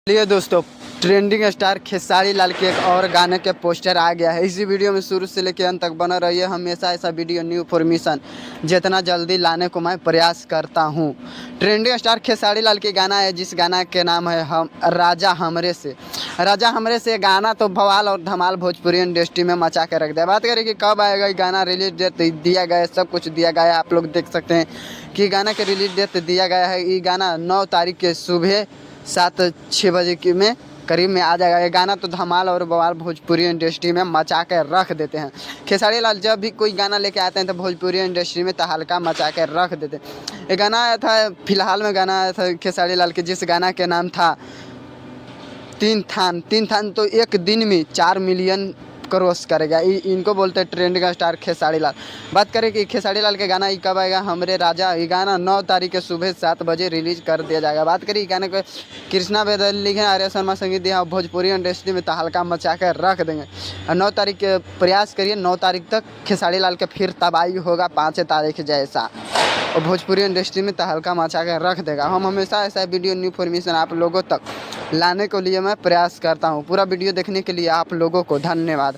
चलिए दोस्तों, trending star Khesari Lal के एक और गाने के पोस्टर आ गया है। इसी वीडियो में शुरू से लेकर अंत तक बना रहिए। हमेशा ऐसा वीडियो न्यू इन्फॉर्मेशन जितना जल्दी लाने को मैं प्रयास करता हूं। ट्रेंडिंग स्टार खेसारी लाल की गाना है, जिस गाना के नाम है हम राजा हमरे से। राजा हमरे से गाना तो बवाल और धमाल भोजपुरी इंडस्ट्री में मचा के रख दिया। बात करें कि कब आएगा ये गाना, रिलीज डेट दिया गया है, सब कुछ दिया गया है। आप लोग देख सकते हैं कि गाना के रिलीज डेट दिया गया है। ये गाना 9 तारीख के सुबह 7-6 बजे की में करीब में आ जाएगा। ये गाना तो धमाल और बवाल भोजपुरी इंडस्ट्री में मचा के रख देते हैं। खेसारी लाल जब भी कोई गाना लेके आते हैं तो भोजपुरी इंडस्ट्री में तहलका मचा के रख देते हैं। ये गाना आया था, फिलहाल में गाना आया था खेसारी लाल के, जिस गाना के नाम था तीन थान। तो एक दिन में 4 मिलियन क्रॉस करेगा। इनको बोलते हैं ट्रेंडिंग स्टार खेसारी लाल। बात करें कि खेसारी लाल के गाना ये कब आएगा, हमरे राजा, ये गाना 9 तारीख के सुबह 7 बजे रिलीज कर दिया जाएगा। बात करें गाने को कृष्णा बेदल लिखे, आर्य शर्मा संगीत दिया, भोजपुरी इंडस्ट्री में तहलका मचा कर रख देंगे। 9 तारीख के प्रयास करिए, 9 तारीख तक खेसारी लाल के फिर तबाही होगा 5 तारीख जैसा, और भोजपुरी इंडस्ट्री में तहलका मचा कर रख देगा। हम हमेशा ऐसा वीडियो न्यू इन्फॉर्मेशन आप लोगों तक लाने के लिए मैं प्रयास करता हूँ। पूरा वीडियो देखने के लिए आप लोगों को धन्यवाद।